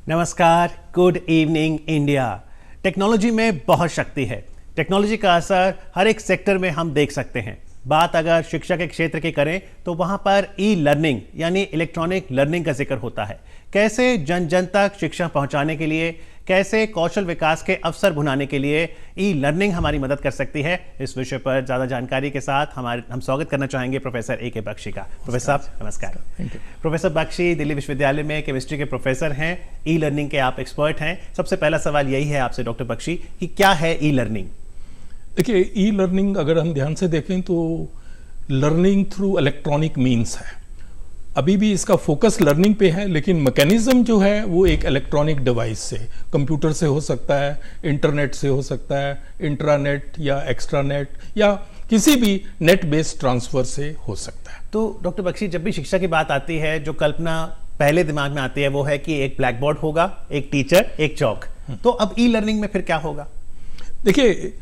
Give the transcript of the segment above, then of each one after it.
नमस्कार, good evening India. Technology में बहुत शक्ति है। टेक्नोलॉजी का असर हर एक सेक्टर में हम देख सकते हैं। बात अगर शिक्षा के क्षेत्र की करें तो वहां पर ई लर्निंग यानी इलेक्ट्रॉनिक लर्निंग का जिक्र होता है। कैसे जन जन तक शिक्षा पहुंचाने के लिए, कैसे कौशल विकास के अवसर भुनाने के लिए ई लर्निंग हमारी मदद कर सकती है, इस विषय पर ज़्यादा जानकारी के साथ हम स्वागत करना चाहेंगे प्रोफेसर ए के बख्शी का। प्रोफेसर साहब नमस्कार। प्रोफेसर बख्शी दिल्ली विश्वविद्यालय में केमिस्ट्री के प्रोफेसर हैं, ई लर्निंग के आप एक्सपर्ट हैं। सबसे पहला सवाल यही है आपसे डॉक्टर बख्शी कि क्या है ई लर्निंग? देखिए, ई लर्निंग अगर हम ध्यान से देखें तो लर्निंग थ्रू इलेक्ट्रॉनिक मीन्स है। अभी भी इसका फोकस लर्निंग पे है, लेकिन मैकेनिज्म जो है वो एक इलेक्ट्रॉनिक डिवाइस से, कंप्यूटर से हो सकता है, इंटरनेट से हो सकता है, इंट्रानेट या एक्स्ट्रानेट या किसी भी नेट बेस्ड ट्रांसफर से हो सकता है। तो डॉक्टर बख्शी, जब भी शिक्षा की बात आती है, जो कल्पना पहले दिमाग में आती है वो है कि एक ब्लैक बोर्ड होगा, एक टीचर, एक चौक। तो अब ई लर्निंग में फिर क्या होगा? देखिए,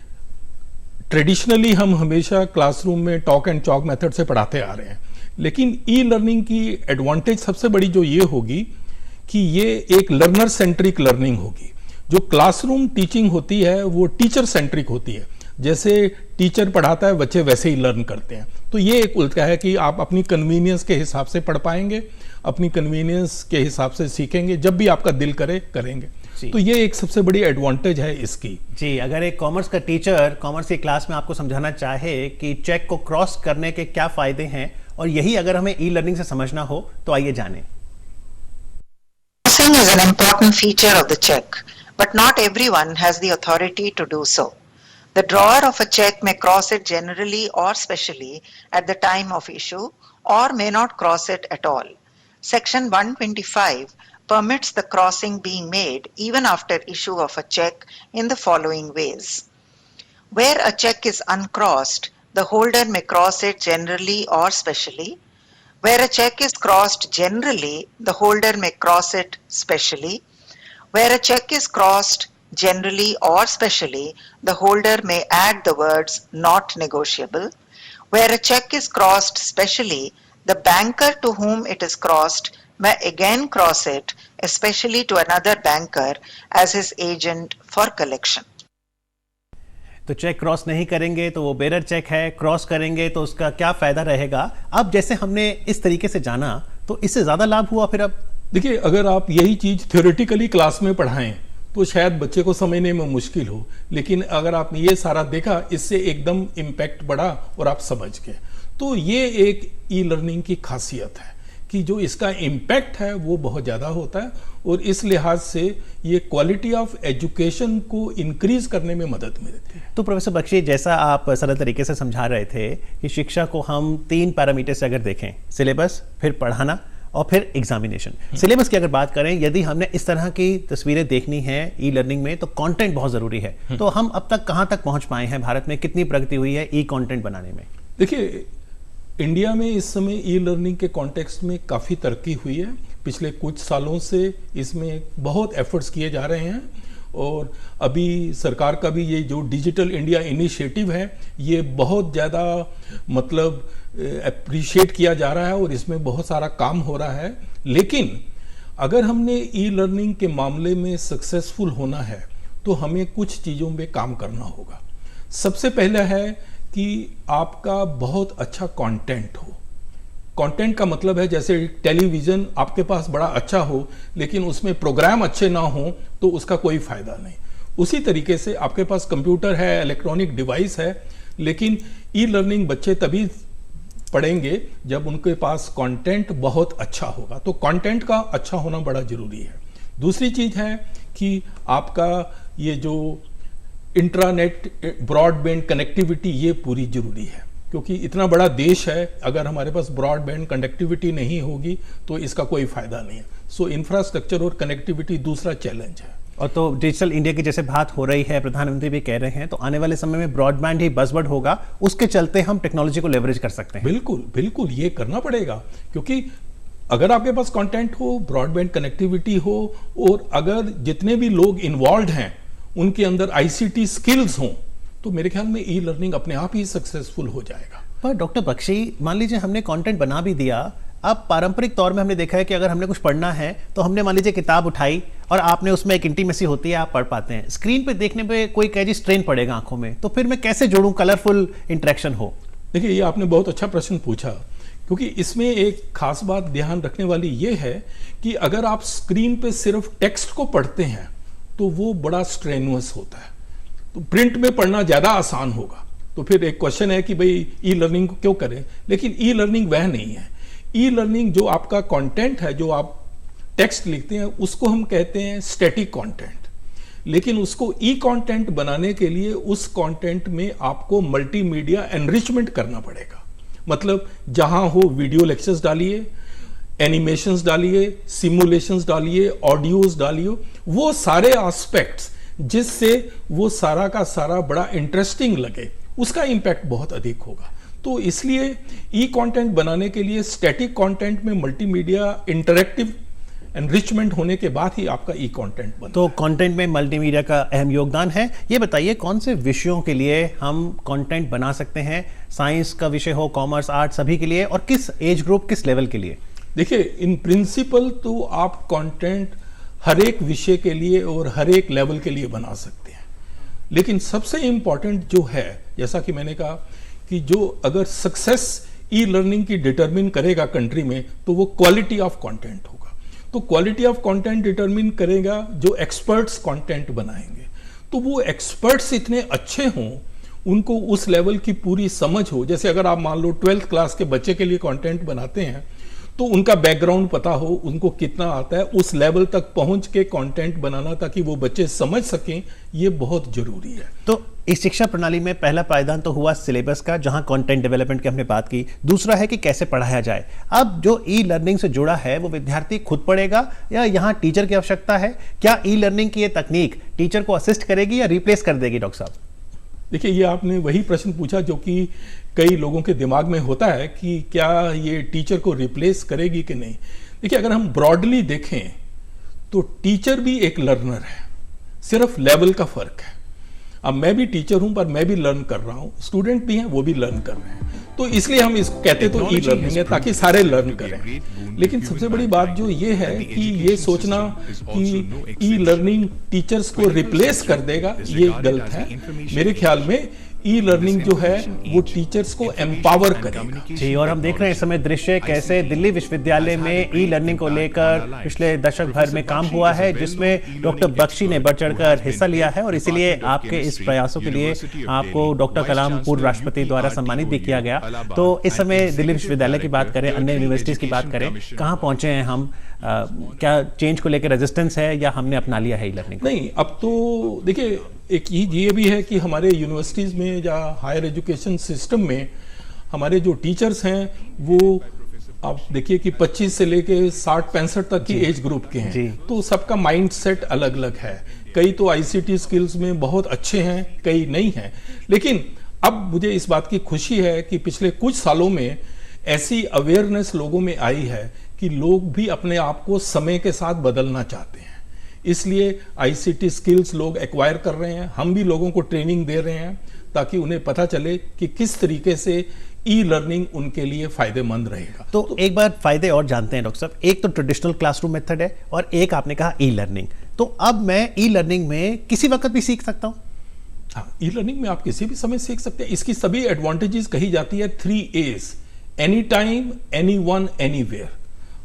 ट्रेडिशनली हम हमेशा क्लासरूम में टॉक एंड चॉक मेथड से पढ़ाते आ रहे हैं, लेकिन ई लर्निंग की एडवांटेज सबसे बड़ी जो ये होगी कि ये एक लर्नर सेंट्रिक लर्निंग होगी। जो क्लासरूम टीचिंग होती है वो टीचर सेंट्रिक होती है। जैसे टीचर पढ़ाता है, बच्चे वैसे ही लर्न करते हैं। तो ये एक उल्टा है कि आप अपनी कन्वीनियंस के हिसाब से पढ़ पाएंगे, अपनी कन्वीनियंस के हिसाब से सीखेंगे, जब भी आपका दिल करे करेंगे। तो ये एक सबसे बड़ी एडवांटेज है इसकी। जी, अगर एक कॉमर्स का टीचर कॉमर्स की क्लास में आपको समझाना चाहे कि चेक को क्रॉस करने के क्या फायदे हैं, और यही अगर हमें ई लर्निंग से समझना हो, तो आइए जानें। Crossing is an important feature of the check, but not everyone has the authority to do so. The drawer of a check may cross it generally or specially at the time of issue, or may not cross it at all. Section 125 permits the crossing being made even after issue of a check in the following ways. Where a check is uncrossed, the holder may cross it generally or specially. Where a check is crossed generally, the holder may cross it specially. Where a check is crossed generally or specially, the holder may add the words "not negotiable." Where a check is crossed specially, the banker to whom it is crossed may again cross it, especially to another banker as his agent for collection. तो check cross नहीं करेंगे तो वो bearer check है, cross करेंगे तो उसका क्या फायदा रहेगा? अब जैसे हमने इस तरीके से जाना, तो इससे ज्यादा लाभ हुआ फिर? अब देखिए, अगर आप यही चीज थ्योरेटिकली क्लास में पढ़ाएं तो शायद बच्चे को समझने में मुश्किल हो, लेकिन अगर आपने ये सारा देखा, इससे एकदम इम्पैक्ट बढ़ा और आप समझ गए। तो ये एक ई लर्निंग की खासियत है कि जो इसका इम्पैक्ट है वो बहुत ज़्यादा होता है, और इस लिहाज से ये क्वालिटी ऑफ एजुकेशन को इंक्रीज करने में मदद मिलती है। तो प्रोफेसर बख्शी, जैसा आप सरल तरीके से समझा रहे थे कि शिक्षा को हम 3 पैरामीटर से अगर देखें, सिलेबस, फिर पढ़ाना और फिर एग्जामिनेशन। सिलेबस की अगर बात करें, यदि हमने इस तरह की तस्वीरें देखनी है ई लर्निंग में, तो कंटेंट बहुत ज़रूरी है। तो हम अब तक कहाँ तक पहुँच पाए हैं? भारत में कितनी प्रगति हुई है ई कंटेंट बनाने में? देखिए, इंडिया में इस समय ई लर्निंग के कॉन्टेक्स्ट में काफ़ी तरक्की हुई है। पिछले कुछ सालों से इसमें बहुत एफर्ट्स किए जा रहे हैं, और अभी सरकार का भी ये जो डिजिटल इंडिया इनिशिएटिव है, ये बहुत ज़्यादा मतलब अप्रिशिएट किया जा रहा है, और इसमें बहुत सारा काम हो रहा है। लेकिन अगर हमने ई लर्निंग के मामले में सक्सेसफुल होना है तो हमें कुछ चीज़ों में काम करना होगा। सबसे पहला है कि आपका बहुत अच्छा कंटेंट हो। कंटेंट का मतलब है, जैसे टेलीविज़न आपके पास बड़ा अच्छा हो लेकिन उसमें प्रोग्राम अच्छे ना हो तो उसका कोई फ़ायदा नहीं। उसी तरीके से आपके पास कंप्यूटर है, इलेक्ट्रॉनिक डिवाइस है, लेकिन ई लर्निंग बच्चे तभी पढ़ेंगे जब उनके पास कंटेंट बहुत अच्छा होगा। तो कंटेंट का अच्छा होना बड़ा ज़रूरी है। दूसरी चीज़ है कि आपका ये जो इंट्रानेट ब्रॉडबैंड कनेक्टिविटी, ये पूरी ज़रूरी है, क्योंकि इतना बड़ा देश है, अगर हमारे पास ब्रॉडबैंड कनेक्टिविटी नहीं होगी तो इसका कोई फ़ायदा नहीं है। सो इंफ्रास्ट्रक्चर और कनेक्टिविटी दूसरा चैलेंज है। और तो डिजिटल इंडिया की जैसे बात हो रही है, प्रधानमंत्री भी कह रहे हैं, तो आने वाले समय में ब्रॉडबैंड ही बज़वर्ड होगा, उसके चलते हम टेक्नोलॉजी को लेवरेज कर सकते हैं। बिल्कुल बिल्कुल, ये करना पड़ेगा, क्योंकि अगर आपके पास कंटेंट हो, ब्रॉडबैंड कनेक्टिविटी हो, और अगर जितने भी लोग इन्वॉल्व हैं उनके अंदर आईसीटी स्किल्स हों, तो मेरे ख्याल में ई लर्निंग अपने आप ही सक्सेसफुल हो जाएगा। पर डॉक्टर बख्शी, मान लीजिए हमने कंटेंट बना भी दिया, अब पारंपरिक तौर में हमने देखा है कि अगर हमने कुछ पढ़ना है तो हमने मान लीजिए किताब उठाई और आपने उसमें एक इंटीमेसी होती है, आप पढ़ पाते हैं। स्क्रीन पे देखने पे कोई कहे जी स्ट्रेन पड़ेगा आंखों में, तो फिर मैं कैसे जोड़ूं कलरफुल इंटरेक्शन हो? देखिए, ये आपने बहुत अच्छा प्रश्न पूछा, क्योंकि इसमें एक खास बात ध्यान रखने वाली ये है कि अगर आप स्क्रीन पे सिर्फ टेक्स्ट को पढ़ते हैं तो वो बड़ा स्ट्रेनुअस होता है, तो प्रिंट में पढ़ना ज़्यादा आसान होगा। तो फिर एक क्वेश्चन है कि भाई ई लर्निंग को क्यों करें, लेकिन ई लर्निंग वह नहीं है। ई लर्निंग जो आपका कंटेंट है, जो आप टेक्स्ट लिखते हैं, उसको हम कहते हैं स्टैटिक कंटेंट, लेकिन उसको ई कंटेंट बनाने के लिए उस कंटेंट में आपको मल्टीमीडिया एनरिचमेंट करना पड़ेगा। मतलब जहां हो वीडियो लेक्चर्स डालिए, एनिमेशंस डालिए, सिमुलेशंस डालिए, ऑडियोज डालिए, वो सारे एस्पेक्ट्स जिससे वो सारा का सारा बड़ा इंटरेस्टिंग लगे, उसका इंपैक्ट बहुत अधिक होगा। तो इसलिए ई कंटेंट बनाने के लिए स्टैटिक कंटेंट में मल्टीमीडिया इंटरैक्टिव एनरिचमेंट होने के बाद ही आपका ई कंटेंट बनता तो कंटेंट में मल्टीमीडिया का अहम योगदान है। ये बताइए कौन से विषयों के लिए हम कंटेंट बना सकते हैं? साइंस का विषय हो, कॉमर्स, आर्ट, सभी के लिए, और किस एज ग्रुप, किस लेवल के लिए? देखिए, इन प्रिंसिपल तो आप कंटेंट हर एक विषय के लिए और हर एक लेवल के लिए बना सकते हैं, लेकिन सबसे इंपॉर्टेंट जो है, जैसा कि मैंने कहा कि जो अगर सक्सेस ई लर्निंग की डिटरमिन करेगा कंट्री में, तो वो क्वालिटी ऑफ कंटेंट होगा। तो क्वालिटी ऑफ कंटेंट डिटरमिन करेगा जो एक्सपर्ट्स कंटेंट बनाएंगे। तो वो एक्सपर्ट्स इतने अच्छे हों, उनको उस लेवल की पूरी समझ हो। जैसे अगर आप मान लो 12th क्लास के बच्चे के लिए कंटेंट बनाते हैं, तो उनका बैकग्राउंड पता हो, उनको कितना आता है, उस लेवल तक पहुंच के कंटेंट बनाना ताकि वो बच्चे समझ सकें, ये बहुत जरूरी है। तो इस शिक्षा प्रणाली में पहला पायदान तो हुआ सिलेबस का, जहां कंटेंट डेवलपमेंट की हमने बात की। दूसरा है कि कैसे पढ़ाया जाए। अब जो ई लर्निंग से जुड़ा है वो विद्यार्थी खुद पढ़ेगा या यहाँ टीचर की आवश्यकता है? क्या ई लर्निंग की ये तकनीक टीचर को असिस्ट करेगी या रिप्लेस कर देगी? डॉक्टर साहब, देखिए, ये आपने वही प्रश्न पूछा जो कि कई लोगों के दिमाग में होता है कि क्या ये टीचर को रिप्लेस करेगी कि नहीं। देखिए, अगर हम ब्रॉडली देखें तो टीचर भी एक लर्नर है, सिर्फ लेवल का फर्क है। अब मैं भी टीचर हूं, पर मैं भी लर्न कर रहा हूं, स्टूडेंट भी हैं, वो भी लर्न कर रहे हैं। तो इसलिए हम इसको कहते तो ई लर्निंग है, ताकि सारे लर्न करें। लेकिन सबसे बड़ी बात जो ये है कि ये सोचना कि ई लर्निंग टीचर्स को रिप्लेस कर देगा, ये गलत है। मेरे ख्याल में ई लर्निंग जो है वो टीचर्स को एम्पावर करेगा। जी, और हम देख रहे हैं इस समय दृश्य कैसे दिल्ली विश्वविद्यालय में ई लर्निंग को लेकर पिछले दशक भर में काम हुआ है, जिसमें डॉक्टर बख्शी ने बढ़ चढ़कर हिस्सा लिया है, और इसीलिए आपके इस प्रयासों के लिए आपको डॉक्टर कलाम पूर्व राष्ट्रपति द्वारा सम्मानित भी किया गया। तो इस समय दिल्ली विश्वविद्यालय की बात करें, अन्य यूनिवर्सिटीज की बात करें, कहाँ पहुंचे हैं हम? क्या चेंज को लेकर रेजिस्टेंस है या हमने अपना लिया है ई लर्निंग? नहीं, अब तो देखिए, एक ये भी है कि हमारे यूनिवर्सिटीज़ में या हायर एजुकेशन सिस्टम में हमारे जो टीचर्स हैं वो आप देखिए कि 25 से लेके 60-65 तक की एज ग्रुप के हैं। तो सबका माइंड सेट अलग अलग है। कई तो आईसीटी स्किल्स में बहुत अच्छे हैं, कई नहीं हैं। लेकिन अब मुझे इस बात की खुशी है कि पिछले कुछ सालों में ऐसी अवेयरनेस लोगों में आई है कि लोग भी अपने आप को समय के साथ बदलना चाहते हैं। इसलिए आईसीटी स्किल्स लोग एक्वायर कर रहे हैं, हम भी लोगों को ट्रेनिंग दे रहे हैं ताकि उन्हें पता चले कि किस तरीके से ई लर्निंग उनके लिए फायदेमंद रहेगा। तो एक बार फायदे और जानते हैं डॉक्टर साहब। एक तो ट्रेडिशनल क्लासरूम मेथड है और एक आपने कहा ई लर्निंग। तो अब मैं ई लर्निंग में किसी वक्त भी सीख सकता हूं? हाँ, ई लर्निंग में आप किसी भी समय सीख सकते हैं। इसकी सभी एडवांटेजेस कही जाती है 3 A's, any time, any one, anywhere.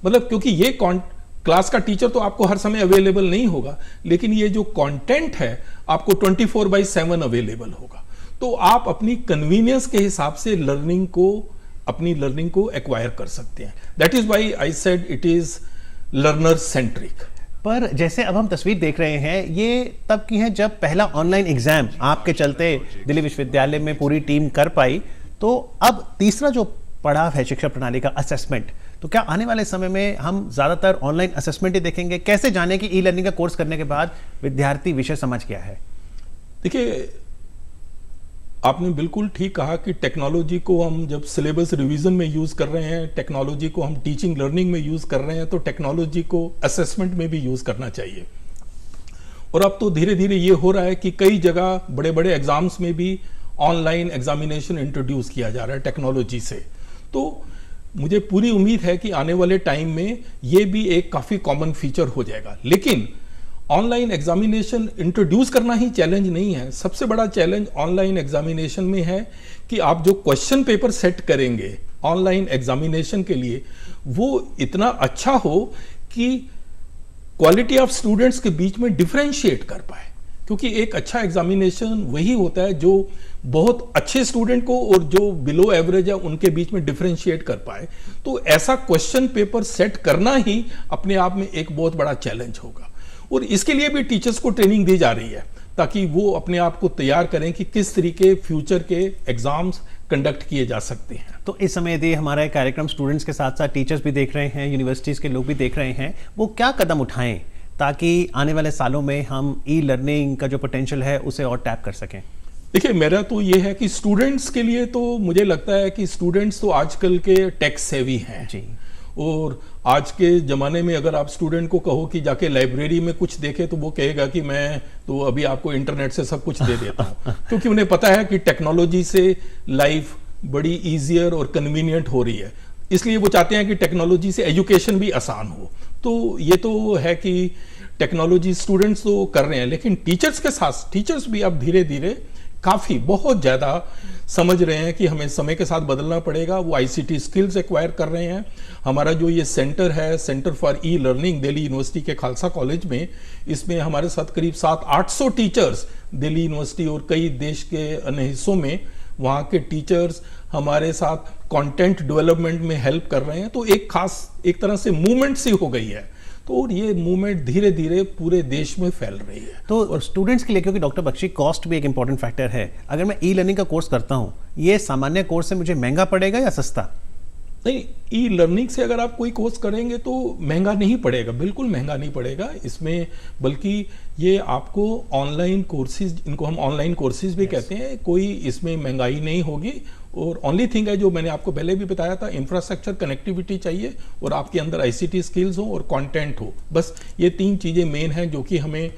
मतलब क्योंकि ये क्लास का टीचर तो आपको हर समय अवेलेबल नहीं होगा, लेकिन ये जो कंटेंट है आपको 24/7 अवेलेबल होगा। तो आप अपनी कन्वीनियंस के हिसाब से अपनी लर्निंग को एक्वायर कर सकते हैं। That is why I said it is learner centric. पर जैसे अब हम तस्वीर देख रहे हैं, ये तब की है जब पहला ऑनलाइन एग्जाम आपके चलते दिल्ली विश्वविद्यालय में पूरी टीम कर पाई। तो अब तीसरा जो पड़ाव है शिक्षा प्रणाली का, असेसमेंट। तो क्या आने वाले समय में हम ज्यादातर ऑनलाइन असेसमेंट ही देखेंगे? कैसे जाने कि ई लर्निंग का कोर्स करने के बाद विद्यार्थी विषय समझ गया है? देखिए, आपने बिल्कुल ठीक कहा कि टेक्नोलॉजी को हम जब सिलेबस रिवीजन में यूज कर रहे हैं, टेक्नोलॉजी को हम टीचिंग लर्निंग में यूज कर रहे हैं, तो टेक्नोलॉजी को असेसमेंट में भी यूज करना चाहिए। और अब तो धीरे धीरे ये हो रहा है कि कई जगह बड़े बड़े एग्जाम्स में भी ऑनलाइन एग्जामिनेशन इंट्रोड्यूस किया जा रहा है टेक्नोलॉजी से। तो मुझे पूरी उम्मीद है कि आने वाले टाइम में ये भी एक काफ़ी कॉमन फीचर हो जाएगा। लेकिन ऑनलाइन एग्जामिनेशन इंट्रोड्यूस करना ही चैलेंज नहीं है। सबसे बड़ा चैलेंज ऑनलाइन एग्जामिनेशन में है कि आप जो क्वेश्चन पेपर सेट करेंगे ऑनलाइन एग्जामिनेशन के लिए वो इतना अच्छा हो कि क्वालिटी ऑफ स्टूडेंट्स के बीच में डिफरेंशिएट कर पाए, क्योंकि एक अच्छा एग्जामिनेशन वही होता है जो बहुत अच्छे स्टूडेंट को और जो बिलो एवरेज है उनके बीच में डिफरेंशिएट कर पाए। तो ऐसा क्वेश्चन पेपर सेट करना ही अपने आप में एक बहुत बड़ा चैलेंज होगा, और इसके लिए भी टीचर्स को ट्रेनिंग दी जा रही है ताकि वो अपने आप को तैयार करें कि किस तरीके फ्यूचर के एग्जाम्स कंडक्ट किए जा सकते हैं। तो इस समय यदि हमारा ये कार्यक्रम स्टूडेंट्स के साथ साथ टीचर्स भी देख रहे हैं, यूनिवर्सिटीज़ के लोग भी देख रहे हैं, वो क्या कदम उठाएं ताकि आने वाले सालों में हम ई लर्निंग का जो पोटेंशियल है उसे और टैप कर सकें? देखिए, मेरा तो ये है कि स्टूडेंट्स के लिए तो मुझे लगता है कि स्टूडेंट्स तो आजकल के टेक सेवी हैं जी, और आज के ज़माने में अगर आप स्टूडेंट को कहो कि जाके लाइब्रेरी में कुछ देखे तो वो कहेगा कि मैं तो अभी आपको इंटरनेट से सब कुछ दे देता हूँ क्योंकि उन्हें पता है कि टेक्नोलॉजी से लाइफ बड़ी ईजियर और कन्वीनियंट हो रही है, इसलिए वो चाहते हैं कि टेक्नोलॉजी से एजुकेशन भी आसान हो। तो ये तो है कि टेक्नोलॉजी स्टूडेंट्स तो कर रहे हैं, लेकिन टीचर्स के साथ टीचर्स भी अब धीरे धीरे काफ़ी बहुत ज़्यादा समझ रहे हैं कि हमें समय के साथ बदलना पड़ेगा। वो आईसीटी स्किल्स एक्वायर कर रहे हैं। हमारा जो ये सेंटर है, centre for e learning, Delhi university के खालसा कॉलेज में, इसमें हमारे साथ करीब 700-800 टीचर्स दिल्ली यूनिवर्सिटी और कई देश के अन्य हिस्सों में वहाँ के टीचर्स हमारे साथ कंटेंट डेवलपमेंट में हेल्प कर रहे हैं। तो एक खास एक तरह से मूवमेंट सी हो गई है, तो और ये मूवमेंट धीरे धीरे पूरे देश में फैल रही है। तो स्टूडेंट्स के लिए, क्योंकि डॉक्टर बख्शी कॉस्ट भी एक इंपॉर्टेंट फैक्टर है, अगर मैं ई लर्निंग का कोर्स करता हूँ, ये सामान्य कोर्स से मुझे महंगा पड़ेगा या सस्ता? नहीं, ई लर्निंग से अगर आप कोई कोर्स करेंगे तो महंगा नहीं पड़ेगा, बिल्कुल महंगा नहीं पड़ेगा इसमें, बल्कि ये आपको ऑनलाइन कोर्सेज, इनको हम ऑनलाइन कोर्सेज भी कहते हैं, कोई इसमें महंगाई नहीं होगी। और ओनली थिंग है जो मैंने आपको पहले भी बताया था, इंफ्रास्ट्रक्चर कनेक्टिविटी चाहिए और आपके अंदर आईसीटी स्किल्स हो और कंटेंट हो। बस ये 3 चीज़ें मेन हैं जो कि हमें,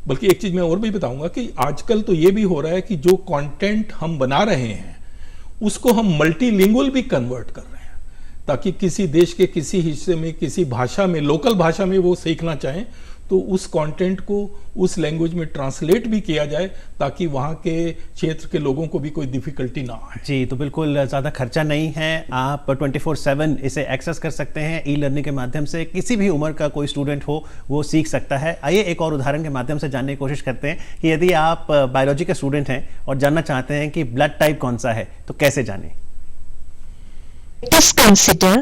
बल्कि एक चीज़ मैं और भी बताऊंगा कि आजकल तो ये भी हो रहा है कि जो कंटेंट हम बना रहे हैं उसको हम मल्टीलिंगुअल भी कन्वर्ट कर रहे हैं, ताकि किसी देश के किसी हिस्से में, किसी भाषा में, लोकल भाषा में वो सीखना चाहें तो उस कंटेंट को उस लैंग्वेज में ट्रांसलेट भी किया जाए ताकि वहाँ के क्षेत्र के लोगों को भी कोई डिफिकल्टी ना आए। जी, तो बिल्कुल ज़्यादा खर्चा नहीं है, आप 24/7 इसे एक्सेस कर सकते हैं ई लर्निंग के माध्यम से। किसी भी उम्र का कोई स्टूडेंट हो वो सीख सकता है। आइए एक और उदाहरण के माध्यम से जानने की कोशिश करते हैं कि यदि आप बायोलॉजी के स्टूडेंट हैं और जानना चाहते हैं कि ब्लड टाइप कौन सा है, तो कैसे जानें? Let us consider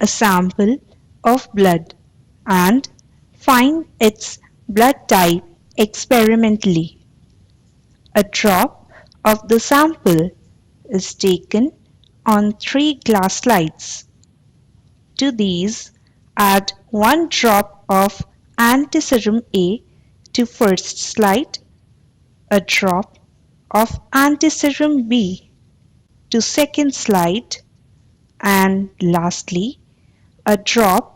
a sample of blood and find its blood type experimentally. A drop of the sample is taken on 3 glass slides. To these, add 1 drop of antiserum A to first slide, a drop of antiserum B to second slide, and lastly, a drop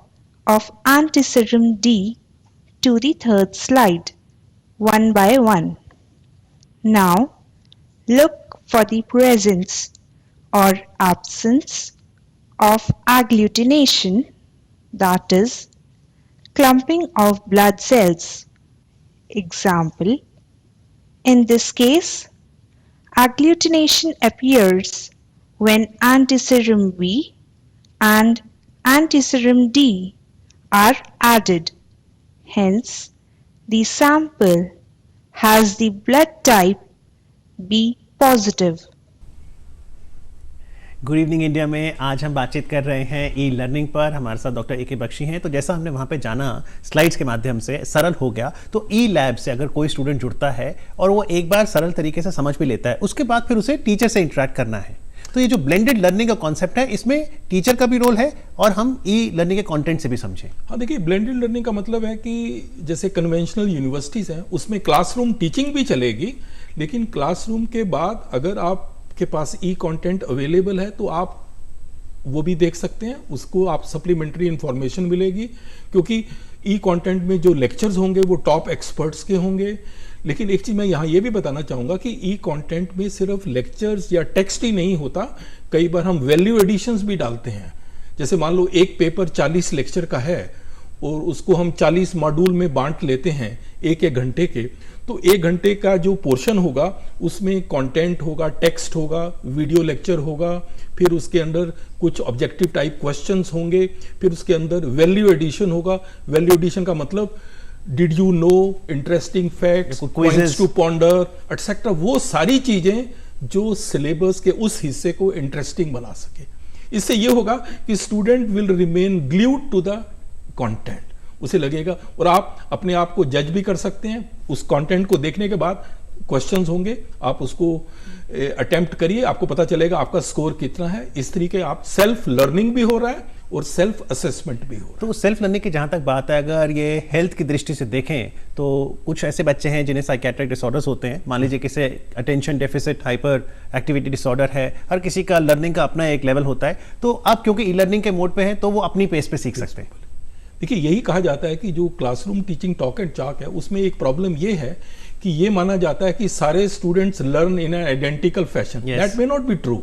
of antiserum D to the third slide, one by one. Now, look for the presence or absence of agglutination, that is, clumping of blood cells. Example, in this case, agglutination appears when antiserum B and antiserum D are added. Hence, the sample has the blood type B positive. Good evening India में आज हम बातचीत कर रहे हैं e learning पर। हमारे साथ डॉक्टर ए के बख्शी हैं। तो जैसा हमने वहाँ पे जाना, स्लाइड्स के माध्यम से सरल हो गया, तो ई लैब से अगर कोई स्टूडेंट जुड़ता है और वो एक बार सरल तरीके से समझ भी लेता है, उसके बाद फिर उसे टीचर से इंटरेक्ट करना है। तो ये जो ब्लेंडेड लर्निंग का कॉन्सेप्ट है, इसमें टीचर का भी रोल है और हम ई लर्निंग के कंटेंट से भी समझें। हाँ, देखिए, ब्लेंडेड लर्निंग का मतलब है कि जैसे कन्वेंशनल यूनिवर्सिटीज़ हैं उसमें क्लासरूम टीचिंग भी चलेगी, लेकिन क्लासरूम के बाद अगर आपके पास ई कंटेंट अवेलेबल है तो आप वो भी देख सकते हैं, उसको आप सप्लीमेंट्री इंफॉर्मेशन मिलेगी, क्योंकि ई कंटेंट में जो लेक्चर्स होंगे वो टॉप एक्सपर्ट्स के होंगे। लेकिन एक चीज़ मैं यहाँ ये भी बताना चाहूँगा कि ई कंटेंट में सिर्फ लेक्चर्स या टेक्स्ट ही नहीं होता, कई बार हम वैल्यू एडिशंस भी डालते हैं। जैसे मान लो एक पेपर 40 लेक्चर का है और उसको हम 40 मॉड्यूल में बांट लेते हैं एक एक घंटे के, तो एक घंटे का जो पोर्शन होगा उसमें कंटेंट होगा, टेक्स्ट होगा, वीडियो लेक्चर होगा, फिर उसके अंदर कुछ ऑब्जेक्टिव टाइप क्वेश्चंस होंगे, फिर उसके अंदर वैल्यू एडिशन होगा। वैल्यू एडिशन का मतलब did you know, interesting facts, points to ponder etcetera, वो सारी चीजें जो सिलेबस के उस हिस्से को इंटरेस्टिंग बना सके। इससे ये होगा कि student will remain glued to the content, उसे लगेगा, और आप अपने आप को जज भी कर सकते हैं उस कंटेंट को देखने के बाद। क्वेश्चंस होंगे, आप उसको अटेम्प्ट करिए, आपको पता चलेगा आपका स्कोर कितना है। इस तरीके आप सेल्फ लर्निंग भी हो रहा है और सेल्फ असेसमेंट भी हो रहा है। तो सेल्फ लर्निंग की जहाँ तक बात है, अगर ये हेल्थ की दृष्टि से देखें तो कुछ ऐसे बच्चे हैं जिन्हें साइकेट्रिक डिसऑर्डर्स होते हैं, मान लीजिए किसी attention deficit hyper activity disorder है, हर किसी का लर्निंग का अपना एक लेवल होता है, तो आप क्योंकि ई लर्निंग के मोड पे हैं तो वो अपनी पेस पे सीख सकते हैं। देखिए, यही कहा जाता है कि जो क्लासरूम टीचिंग टॉक एंड चाक है उसमें एक प्रॉब्लम ये है कि ये माना जाता है कि सारे students learn in an identical fashion. That may not be true.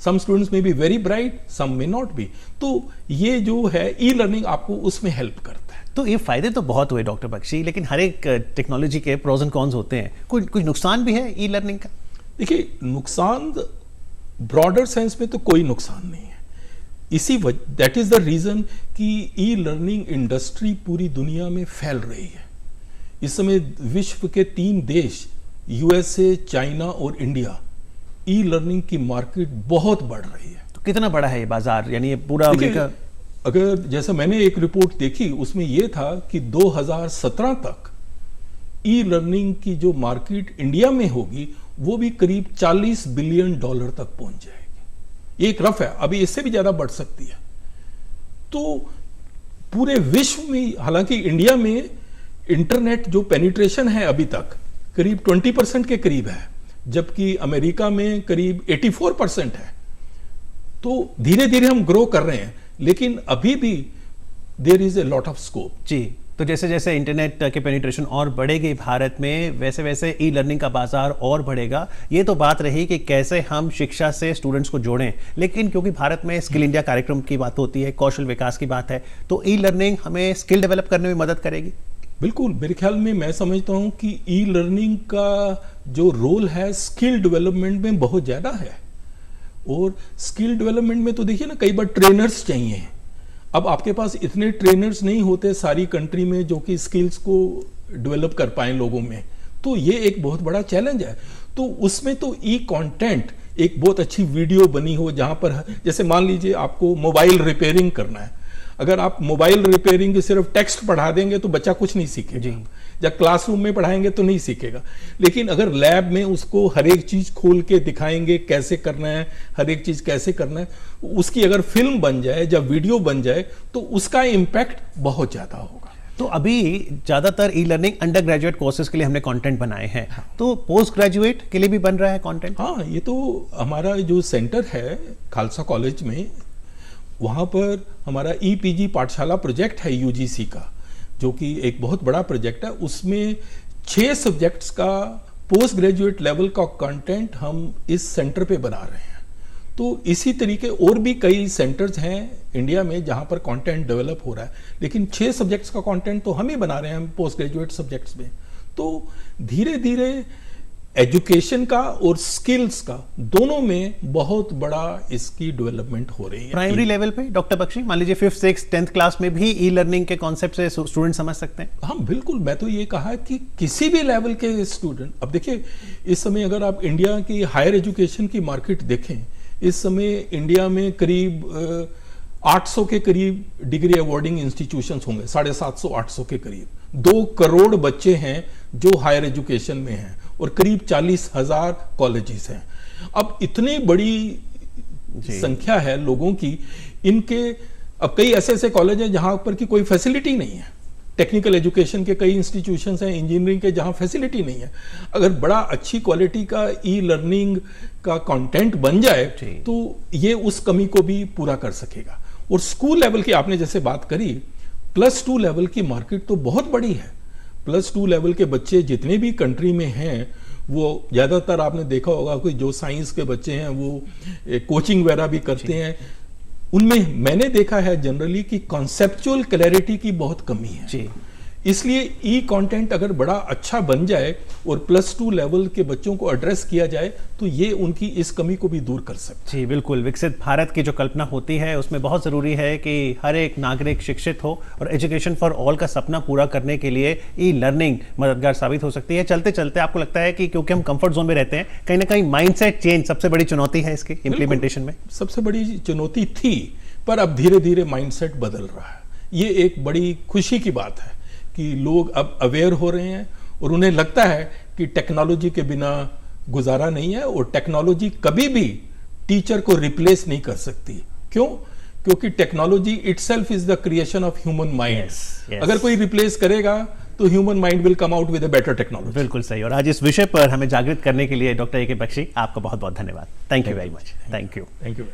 Some students may be very bright, some may not be. तो ये जो है ई लर्निंग आपको उसमें हेल्प करता है। तो ये फायदे तो बहुत हुए डॉक्टर बख्शी, लेकिन हर एक टेक्नोलॉजी के प्रोज एंड कॉन्स होते हैं, कुछ नुकसान भी है ई लर्निंग का? देखिए, नुकसान ब्रॉडर सेंस में तो कोई नुकसान नहीं है। इसी वजह, दैट इज द रीजन कि ई लर्निंग इंडस्ट्री पूरी दुनिया में फैल रही है। इस समय विश्व के 3 देश, यूएसए, चाइना और इंडिया, ई लर्निंग की मार्केट बहुत बढ़ रही है। तो कितना बड़ा है ये बाजार, यानी ये पूरा अमेरिका? अगर जैसा मैंने एक रिपोर्ट देखी उसमें यह था कि 2017 तक ई लर्निंग की जो मार्केट इंडिया में होगी वो भी करीब $40 बिलियन तक पहुंच जाएगी। ये एक रफ है, अभी इससे भी ज्यादा बढ़ सकती है। तो पूरे विश्व में, हालांकि इंडिया में इंटरनेट जो पेनिट्रेशन है अभी तक करीब 20% के करीब है, जबकि अमेरिका में करीब 84% है। तो धीरे धीरे हम ग्रो कर रहे हैं, लेकिन अभी भी there is a lot of scope. जी, तो जैसे जैसे इंटरनेट के पेनिट्रेशन और बढ़ेगी भारत में, वैसे वैसे ई लर्निंग का बाजार और बढ़ेगा। ये तो बात रही कि कैसे हम शिक्षा से स्टूडेंट्स को जोड़ें, लेकिन क्योंकि भारत में स्किल इंडिया कार्यक्रम की बात होती है, कौशल विकास की बात है, तो ई लर्निंग हमें स्किल डेवलप करने में मदद करेगी। बिल्कुल, मेरे ख्याल में मैं समझता हूं कि ई लर्निंग का जो रोल है स्किल डेवलपमेंट में बहुत ज्यादा है। और स्किल डेवलपमेंट में तो देखिए ना, कई बार ट्रेनर्स चाहिए। अब आपके पास इतने ट्रेनर्स नहीं होते सारी कंट्री में जो कि स्किल्स को डेवलप कर पाए लोगों में, तो ये एक बहुत बड़ा चैलेंज है। तो उसमें तो ई कंटेंट, एक बहुत अच्छी वीडियो बनी हो जहां पर, जैसे मान लीजिए आपको मोबाइल रिपेयरिंग करना है, अगर आप मोबाइल रिपेयरिंग के सिर्फ टेक्स्ट पढ़ा देंगे तो बच्चा कुछ नहीं सीखेगा। जब क्लासरूम में पढ़ाएंगे तो नहीं सीखेगा, लेकिन अगर लैब में उसको हर एक चीज खोल के दिखाएंगे कैसे करना है, हर एक चीज कैसे करना है, उसकी अगर फिल्म बन जाए, जब वीडियो बन जाए, तो उसका इम्पैक्ट बहुत ज्यादा होगा। तो अभी ज्यादातर e learning under graduate courses के लिए हमने कंटेंट बनाए हैं, तो पोस्ट ग्रेजुएट के लिए भी बन रहा है कंटेंट? हाँ, ये तो हमारा जो सेंटर है खालसा कॉलेज में, वहाँ पर हमारा ईपीजी पाठशाला प्रोजेक्ट है यूजीसी का, जो कि एक बहुत बड़ा प्रोजेक्ट है। उसमें 6 सब्जेक्ट्स का पोस्ट ग्रेजुएट लेवल का कंटेंट हम इस सेंटर पे बना रहे हैं। तो इसी तरीके और भी कई सेंटर्स हैं इंडिया में जहाँ पर कंटेंट डेवलप हो रहा है, लेकिन 6 सब्जेक्ट्स का कंटेंट तो हम ही बना रहे हैं, हम पोस्ट ग्रेजुएट सब्जेक्ट्स में। तो धीरे धीरे एजुकेशन का और स्किल्स का दोनों में बहुत बड़ा इसकी डेवलपमेंट हो रही है। प्राइमरी लेवल पे डॉक्टर बख्शी, मान लीजिए 5th 6th 10th क्लास में भी ई लर्निंग के कॉन्सेप्ट से स्टूडेंट समझ सकते हैं? हाँ बिल्कुल, मैं तो ये कहा कि किसी भी लेवल के स्टूडेंट, अब देखिए इस समय अगर आप इंडिया की हायर एजुकेशन की मार्केट देखें, इस समय इंडिया में करीब 800 के करीब डिग्री अवार्डिंग इंस्टीट्यूशंस होंगे, 750-800 के करीब। 2 करोड़ बच्चे हैं जो हायर एजुकेशन में हैं और करीब 40,000 कॉलेजेस हैं। अब इतनी बड़ी संख्या है लोगों की, इनके अब कई ऐसे ऐसे कॉलेज हैं जहां पर की कोई फैसिलिटी नहीं है। टेक्निकल एजुकेशन के कई इंस्टीट्यूशंस हैं, इंजीनियरिंग के, जहां फैसिलिटी नहीं है। अगर बड़ा अच्छी क्वालिटी का ई लर्निंग का कंटेंट बन जाए तो ये उस कमी को भी पूरा कर सकेगा। और स्कूल लेवल की आपने जैसे बात करी, +2 लेवल की मार्केट तो बहुत बड़ी है। +2 लेवल के बच्चे जितने भी कंट्री में हैं, वो ज़्यादातर आपने देखा होगा कि जो साइंस के बच्चे हैं वो कोचिंग वगैरह भी करते हैं। उनमें मैंने देखा है जनरली कि कॉन्सेप्चुअल क्लैरिटी की बहुत कमी है जी। इसलिए ई कंटेंट अगर बड़ा अच्छा बन जाए और +2 लेवल के बच्चों को एड्रेस किया जाए तो ये उनकी इस कमी को भी दूर कर सकते जी बिल्कुल, विकसित भारत की जो कल्पना होती है उसमें बहुत ज़रूरी है कि हर एक नागरिक शिक्षित हो और एजुकेशन फॉर ऑल का सपना पूरा करने के लिए ई लर्निंग मददगार साबित हो सकती है। चलते चलते आपको लगता है कि क्योंकि हम कंफर्ट जोन में रहते हैं, कहीं ना कहीं माइंडसेट चेंज सबसे बड़ी चुनौती है इसके इम्प्लीमेंटेशन में? सबसे बड़ी चुनौती थी, पर अब धीरे धीरे माइंडसेट बदल रहा है। ये एक बड़ी खुशी की बात है कि लोग अब अवेयर हो रहे हैं और उन्हें लगता है कि टेक्नोलॉजी के बिना गुजारा नहीं है और टेक्नोलॉजी कभी भी टीचर को रिप्लेस नहीं कर सकती। क्यों? क्योंकि technology itself is the creation of human mind. अगर कोई रिप्लेस करेगा तो human mind will come out with a better technology. बिल्कुल सही। और आज इस विषय पर हमें जागृत करने के लिए डॉक्टर ए के बख्शी, आपका बहुत बहुत धन्यवाद। Thank you very much. Thank you. Thank you.